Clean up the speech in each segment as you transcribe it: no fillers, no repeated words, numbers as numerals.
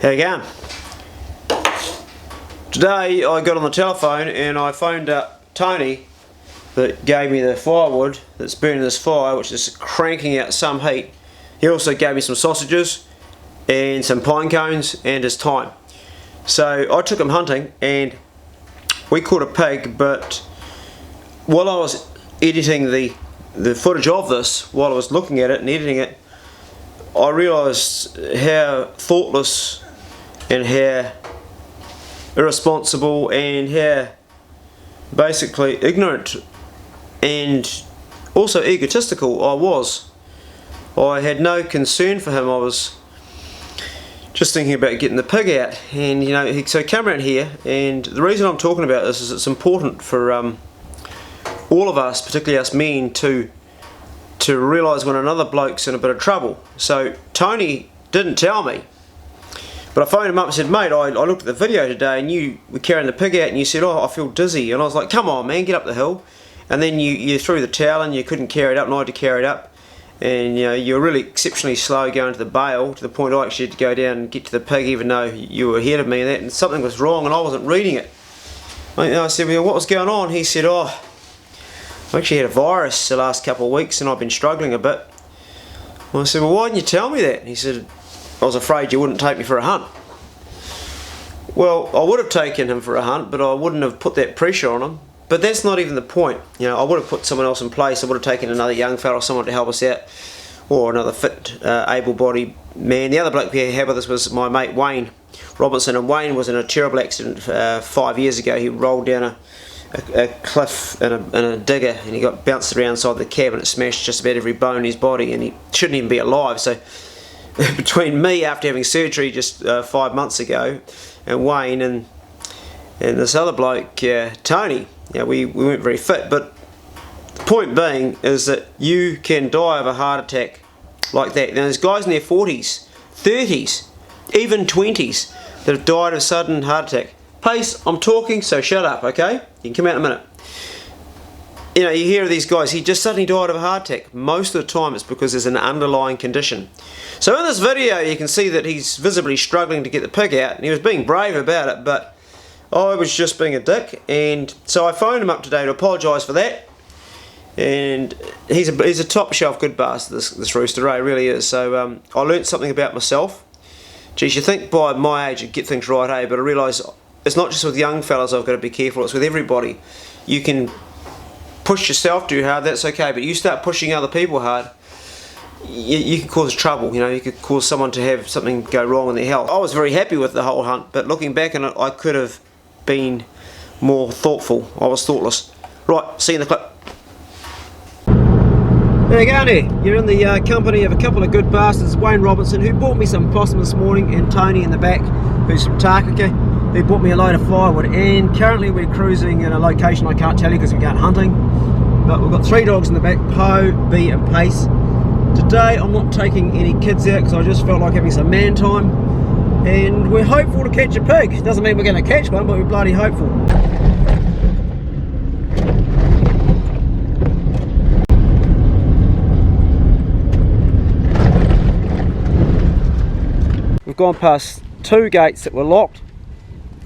How you going? Today I got on the telephone and I phoned up Tony that gave me the firewood that's burning this fire, which is cranking out some heat. He also gave me some sausages and some pine cones and his time. So I took him hunting and we caught a pig, but while I was editing the footage of this, while I was looking at it and editing it, I realised how thoughtless and how irresponsible and how basically ignorant and also egotistical I was. I had no concern for him. I was just thinking about getting the pig out, and you know, so he came around here, and the reason I'm talking about this is it's important for all of us, particularly us men, to realise when another bloke's in a bit of trouble. So Tony didn't tell me, but I phoned him up and said, mate, I looked at the video today and you were carrying the pig out and you said, oh, I feel dizzy. And I was like, come on man, get up the hill. And then you threw the towel and you couldn't carry it up and I had to carry it up. And you know, you were really exceptionally slow going to the bale, to the point I actually had to go down and get to the pig even though you were ahead of me, and something was wrong and I wasn't reading it. I said, well, what was going on? He said, oh, I actually had a virus the last couple of weeks and I've been struggling a bit. Well, I said, well, why didn't you tell me that? And he said, I was afraid you wouldn't take me for a hunt. Well, I would have taken him for a hunt, but I wouldn't have put that pressure on him. But that's not even the point. You know, I would have put someone else in place. I would have taken another young fella or someone to help us out, or another fit, able-bodied man. The other bloke we had with us was my mate Wayne Robinson, and Wayne was in a terrible accident 5 years ago. He rolled down a cliff in a digger and he got bounced around inside the cab and it smashed just about every bone in his body, and he shouldn't even be alive. So between me after having surgery just 5 months ago and Wayne and this other bloke Tony, you know, we weren't very fit. But the point being is that you can die of a heart attack like that. Now there's guys in their 40s, 30s, even 20s that have died of sudden heart attack. Pace, I'm talking, so shut up, okay? You can come out in a minute. You know, you hear of these guys, he just suddenly died of a heart attack. Most of the time it's because there's an underlying condition. So in this video you can see that he's visibly struggling to get the pig out, and he was being brave about it, but I was just being a dick. And so I phoned him up today to apologise for that. And he's a top shelf good bastard, this rooster, eh? Really is. So I learnt something about myself. Geez, you think by my age you'd get things right, eh? But I realise it's not just with young fellas I've got to be careful, it's with everybody. You can push yourself too hard, that's okay, but you start pushing other people hard, you can cause trouble. You know, you could cause someone to have something go wrong in their health. I was very happy with the whole hunt, but looking back on it, I could have been more thoughtful. I was thoughtless. Right, see you in the clip. There you go, there. You're in the company of a couple of good bastards, Wayne Robinson, who bought me some possum this morning, and Tony in the back, who's from Takaka, who bought me a load of firewood. And currently we're cruising in a location I can't tell you because we're going hunting, but we've got 3 dogs in the back, Poe, Bee and Pace. Today I'm not taking any kids out because I just felt like having some man time, and we're hopeful to catch a pig. Doesn't mean we're going to catch one, but we're bloody hopeful. We've gone past 2 gates that were locked,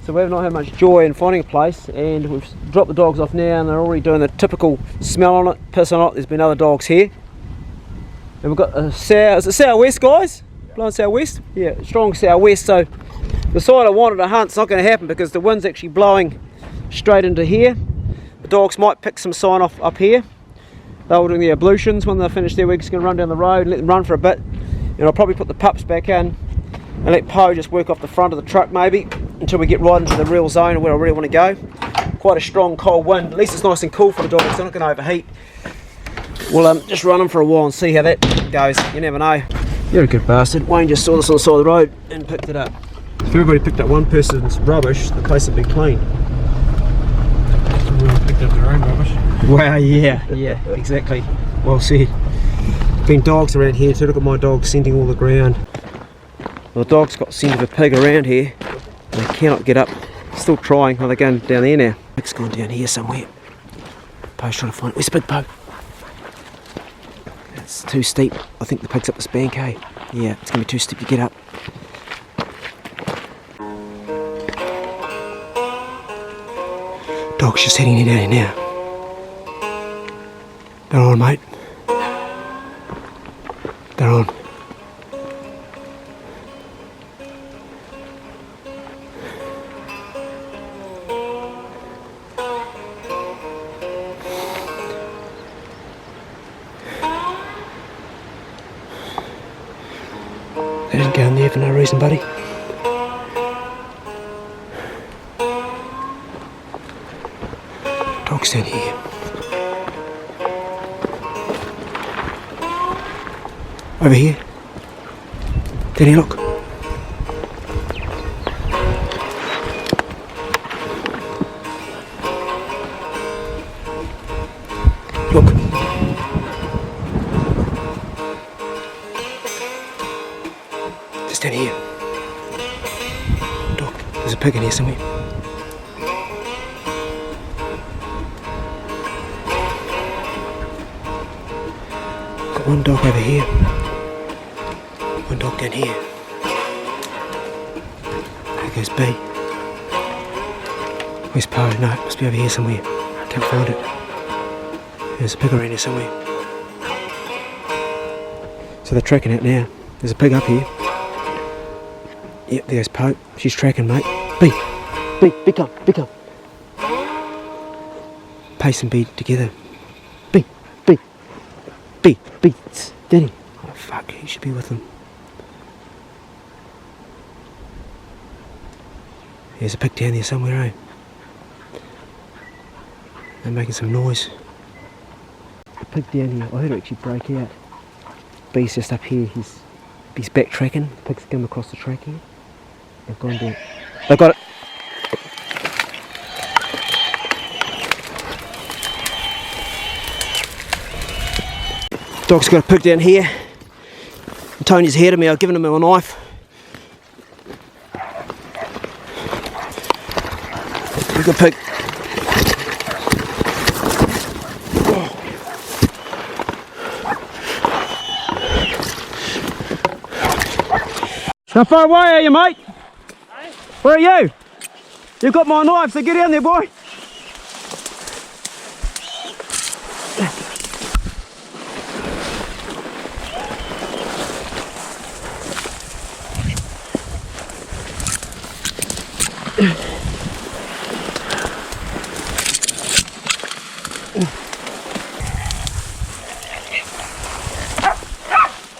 so we've not had much joy in finding a place, and we've dropped the dogs off now and they're already doing the typical smell on it, piss on it. There's been other dogs here. And we've got a is it southwest, guys? Yeah. Blowing southwest? Yeah, strong southwest. So the side I wanted to hunt's not going to happen because the wind's actually blowing straight into here. The dogs might pick some sign off up here. They were doing the ablutions. When they finish their week, just going to run down the road and let them run for a bit. And I'll probably put the pups back in and let Poe just work off the front of the truck maybe until we get right into the real zone of where I really want to go. Quite a strong cold wind. At least it's nice and cool for the dogs. They're not going to overheat. We'll just run them for a while and see how that goes. You never know. You're a good bastard. Wayne just saw this on the side of the road and picked it up. If everybody picked up one person's rubbish, the place would be clean. Everyone picked up their own rubbish. Wow, yeah, exactly. Well said. Been dogs around here too. Look at my dog scenting all the ground. Well, the dog's got scent of a pig around here. They cannot get up. Still trying. Oh, they're going down there now. Pig's gone down here somewhere. Poe's trying to find it. Where's the big Poe? It's too steep. I think the pig's up this bank, hey? Yeah, it's going to be too steep to get up. Dog's just heading down here now. They're on, mate. They're on. They didn't go in there for no reason, buddy. Dog's down here. Over here. Danny, look. Look. Just down here. Dog, there's a pig in here somewhere. Got one dog over here. One dog down here. There goes B. Where's Poe? No, it must be over here somewhere. Can't find it. There's a pig around here somewhere. So they're tracking it now. There's a pig up here. Yep, there's Poe. She's tracking, mate. B, come. Pace and B together. B. Danny. Oh fuck, he should be with them. There's a pig down there somewhere, eh? They're making some noise. The pig down here, I heard it actually break out. B's just up here, he's backtracking. The pig's come across the track here. They've gone down. They've got it. Dog's got a pig down here. Tony's ahead of me, I've given him a knife. Look at the pig. How far away are you, mate? Hey? Where are you? You've got my knife, so get down there, boy.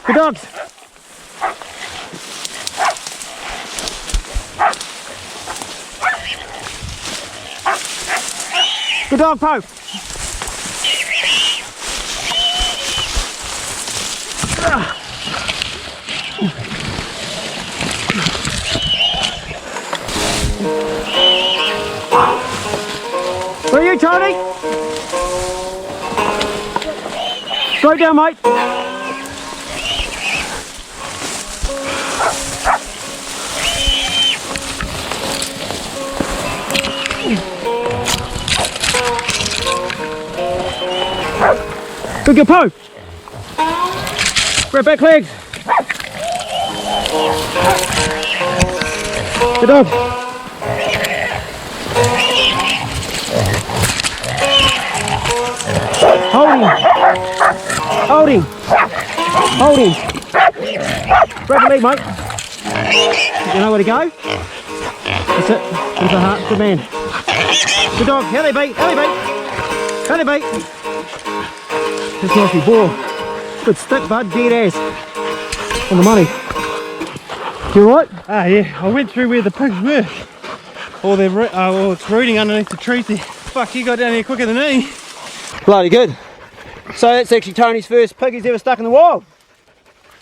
Good dogs. Good dog, Poe. Where are you, Tony? Straight down, mate. Good girl, Poe. Grab back legs. Good dog. Hold him. Grab the leg, mate. You know where to go? That's it. With the heart. Good man. Good dog. How they beat? This nasty ball. Good stick, bud. Dead ass. On the money. You alright? Ah, yeah. I went through where the pigs were. Or it's rooting underneath the trees there. Fuck, you got down here quicker than me. Bloody good. So that's actually Tony's first pig he's ever stuck in the wild.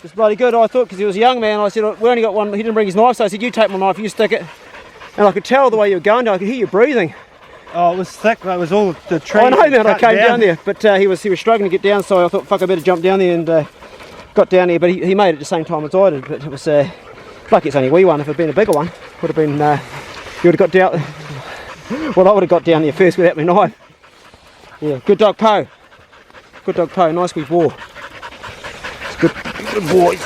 It's bloody good. I thought, because he was a young man, I said, we only got one. He didn't bring his knife, so I said, you take my knife, you stick it. And I could tell the way you were going down. I could hear you breathing. Oh, it was thick. It was all the trees. I know that. I came down there, but he was struggling to get down, so I thought, fuck, I better jump down there, and got down there. But he made it at the same time as I did. But it was lucky it's only a wee one. If it had been a bigger one, would have been you would have got down. Well, I would have got down there first without my knife. Yeah, good dog, Poe. Good dog, Poe. Nice wee ball. It's good boy.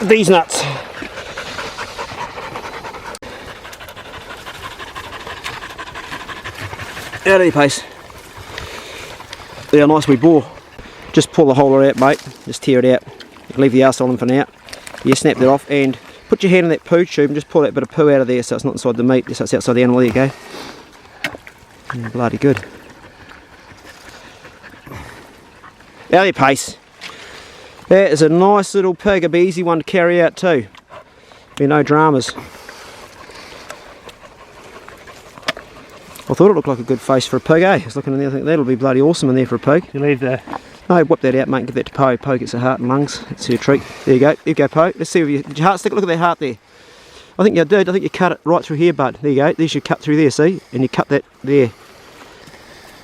These nuts. Out of your pace. There, nice wee bore. Just pull the holder out, mate. Just tear it out. Leave the arse on them for now. You snap that off and put your hand in that poo tube and just pull that bit of poo out of there so it's not inside the meat, so it's outside the animal. There you go. Yeah, bloody good. Out of your pace. That is a nice little pig, a easy one to carry out too. Be no dramas. I thought it looked like a good face for a pig, eh? I was looking in there, I think that'll be bloody awesome in there for a pig. You leave the... No, whip that out, mate, and give that to Poe. Poe gets the heart and lungs. That's your treat. There you go. Here you go, Poe. Let's see if you... Did your heart stick? Look at that heart there. I think you did. I think you cut it right through here, bud. There you go. There's your cut through there, see? And you cut that there.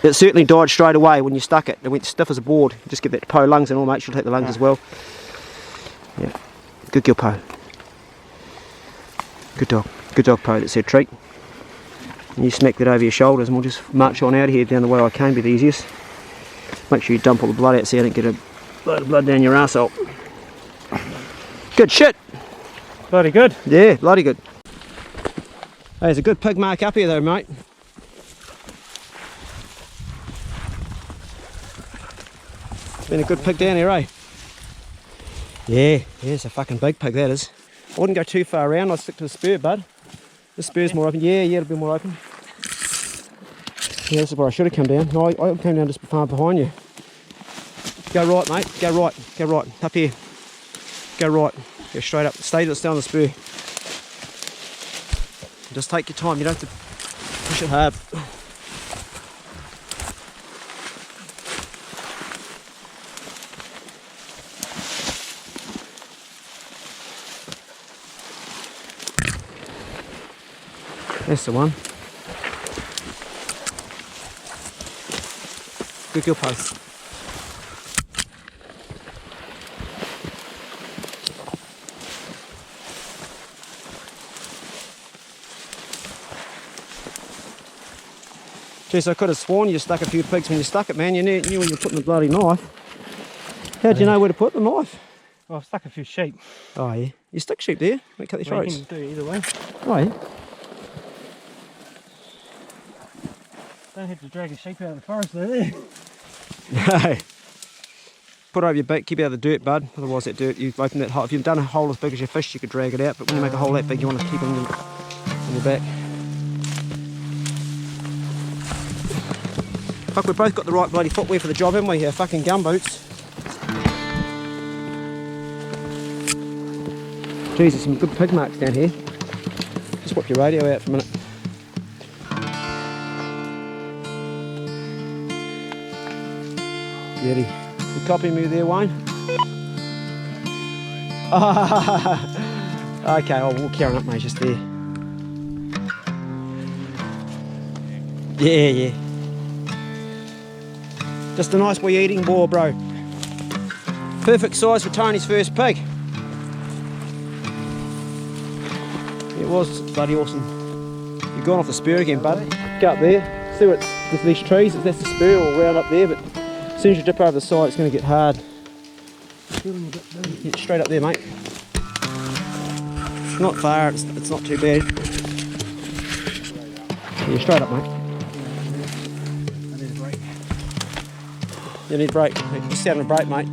It certainly died straight away when you stuck it. It went stiff as a board. Just give that to Poe. Lungs and all, mate. She'll take the lungs as well. Yeah. Good girl, Poe. Good dog. Good dog, Poe. That's your treat. And you smack that over your shoulders and we'll just march on out of here down the way I came, be the easiest. Make sure you dump all the blood out so you don't get a load of blood down your arsehole. Good shit! Bloody good. Yeah, bloody good. Hey, there's a good pig mark up here though, mate. It's been a good pig down here, eh? Yeah, it's a fucking big pig, that is. I wouldn't go too far around, I'd stick to the spur, bud. The spur's more open. Yeah, it'll be more open. Yeah, this is where I should have come down. No, I came down just far behind you. Go right, mate. Go right. Go right. Up here. Go right. Go straight up. Stay on the spur. Just take your time. You don't have to push it hard. That's the one. Good gill post. Jeez, I could have sworn you stuck a few pigs when you stuck it, man. You knew when you were putting the bloody knife. How'd you know where to put the knife? Well, I've stuck a few sheep. Oh yeah. You stick sheep there? Might cut their Well, throats. you can do either way. Oh yeah. Don't have to drag a sheep out of the forest though, there. No. Put it over your back, keep it out of the dirt, bud. Otherwise that dirt, you've opened that hole. If you've done a hole as big as your fish, you could drag it out. But when you make a hole that big, you want to keep it on your back. Fuck, we've both got the right bloody footwear for the job, haven't we? Here, fucking gumboots. Jeez, there's some good pig marks down here. Just whip your radio out for a minute. Beauty. You copy me there, Wayne? Okay, we'll carry on up, mate, just there. Yeah. Just a nice wee eating boar, bro. Perfect size for Tony's first pig. It was bloody awesome. You've gone off the spur again, bud. Go up there, see what there's these trees, if that's the spur or round up there, but as soon as you dip over the side, it's going to get hard. Get straight up there, mate. Not far, it's not too bad. Yeah, straight up, mate. You need a brake. Just having a brake, mate.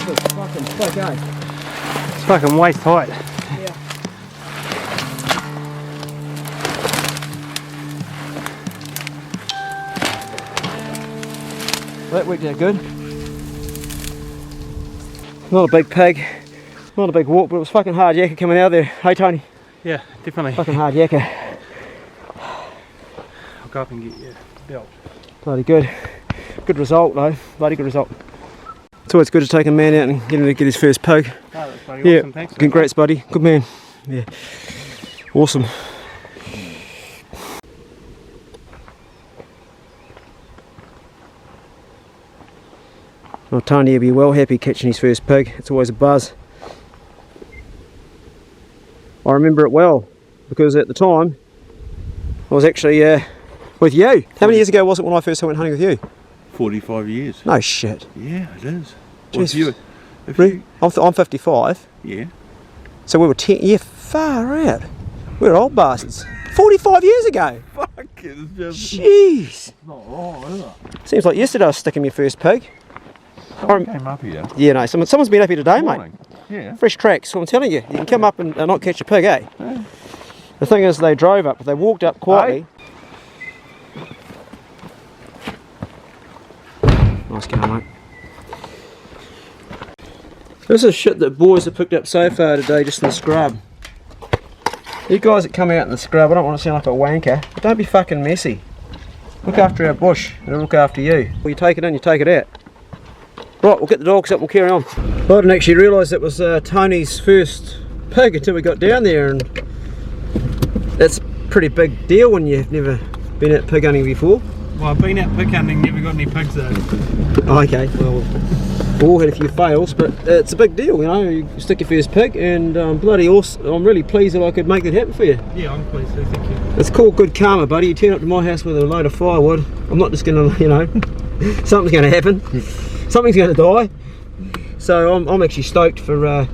It's fucking thick, eh? It's fucking waist height. Yeah. That worked out good. Not a big pig, not a big walk, but it was fucking hard yakka coming out there. Hey Tony? Yeah, definitely. Fucking hard yakka. I'll go up and get your belt. Bloody good. Good result though, bloody good result. It's always good to take a man out and get him to get his first pig. Oh, that's bloody Yeah, awesome, thanks. congrats buddy, good man. Yeah, awesome. Well, Tony will be well happy catching his first pig. It's always a buzz. I remember it well because at the time I was actually with you. How many years ago was it when I first went hunting with you? 45 years. No shit. Yeah, it is. Jesus. If you, I'm 55. yeah. So we were 10. Yeah, far out. We're old bastards. 45 years ago. Fuck, it's just Jeez. not wrong, is it? Seems like yesterday I was sticking my first pig. Someone came up here. Yeah, no, someone's been up here today, mate. Morning. Yeah. Fresh tracks, so I'm telling you, you can come up and not catch a pig, eh? Yeah. The thing is, they drove up, they walked up quietly. Nice car, mate. This is shit that boys have picked up so far today, just in the scrub. You guys that come out in the scrub, I don't want to sound like a wanker, but don't be fucking messy. Look after our bush, and it'll look after you. Well, you take it in, you take it out. Right, we'll get the dogs up, we'll carry on. I didn't actually realise it was Tony's first pig until we got down there, and that's a pretty big deal when you've never been out pig hunting before. Well, I've been out pig hunting, never got any pigs though. Okay, well, we've all had a few fails, but it's a big deal, you know. You stick your first pig, and bloody awesome. I'm really pleased that I could make that happen for you. Yeah, I'm pleased too, thank you. It's called good karma, buddy. You turn up to my house with a load of firewood. I'm not just gonna, you know, something's gonna happen. Something's gonna die. So I'm actually stoked for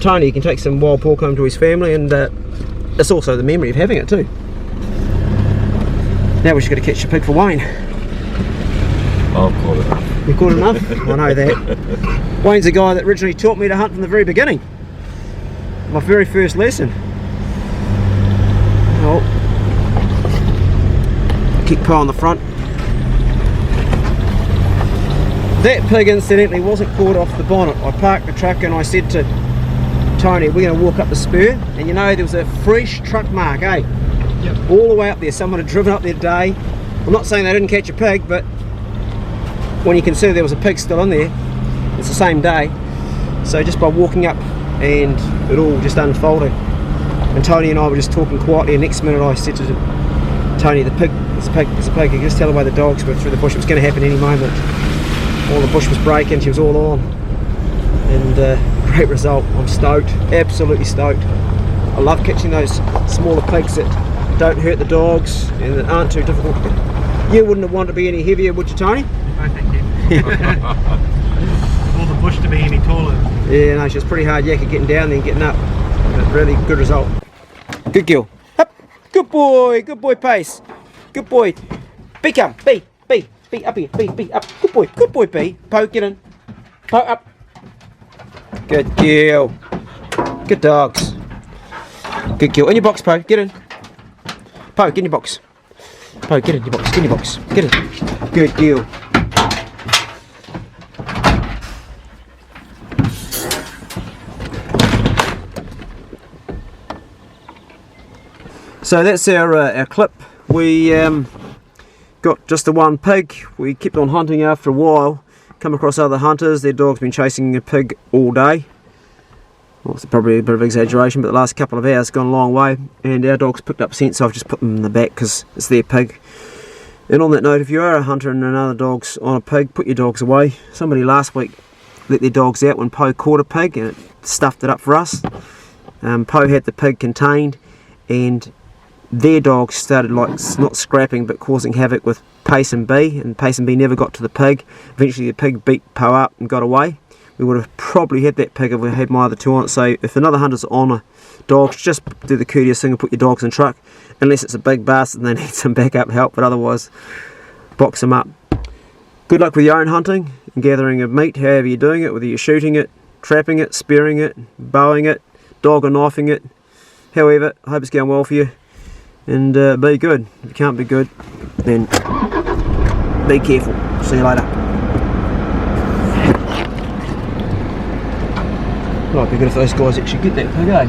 Tony. He can take some wild pork home to his family, and it's also the memory of having it too. Now we just got to catch a pig for Wayne. I've caught enough. You caught enough? I know that. Wayne's the guy that originally taught me to hunt from the very beginning. My very first lesson. Oh. Keep Poe on the front. That pig incidentally wasn't caught off the bonnet. I parked the truck and I said to Tony, we're going to walk up the spur, and you know there was a fresh truck mark, eh? Yep. All the way up there. Someone had driven up there today. I'm not saying they didn't catch a pig, but when you consider there was a pig still in there, it's the same day. So just by walking up, and it all just unfolded. And Tony and I were just talking quietly, and next minute I said to Tony, the pig, there's a pig, there's a pig. You can just tell the way the dogs were through the bush. It was going to happen any moment. All the bush was breaking, she was all on. And great result. I'm stoked, absolutely stoked. I love catching those smaller pigs that don't hurt the dogs and that aren't too difficult. You wouldn't have wanted to be any heavier, would you, Tony? No, thank you. Or the bush to be any taller. Yeah, no, she was pretty hard yakka getting down there and getting up. But really good result. Good girl. Up. Good boy Pace. Good boy. B come, B, up here, B, up. Good boy B. Poe, get in. Poe, up. Good girl. Good dogs. Good girl. In your box, Poe, get in. Poe, get in your box. Poe, get in your box, get in your box. Get in. Good girl. So that's our clip. We got just the one pig. We kept on hunting after a while. Come across other hunters. Their dog's been chasing a pig all day. Well, it's probably a bit of exaggeration, but the last couple of hours has gone a long way, and our dog's picked up scent, so I've just put them in the back because it's their pig. And on that note, if you are a hunter and another dog's on a pig, put your dogs away. Somebody last week let their dogs out when Poe caught a pig, and it stuffed it up for us. Poe had the pig contained, and their dogs started like not scrapping but causing havoc with Pace and B, and Pace and B never got to the pig. Eventually the pig beat Poe up and got away. We would have probably had that pig if we had my other two on it. So if another hunter's on a dog, just do the courteous thing and put your dogs in the truck, unless it's a big bastard and they need some backup help, but otherwise box them up. Good luck with your own hunting and gathering of meat, however you're doing it, whether you're shooting it, trapping it, spearing it, bowing it, dog or knifing it. However, I hope it's going well for you. And be good. If you can't be good, then be careful. See you later. Might be good if those guys actually get that pig, eh?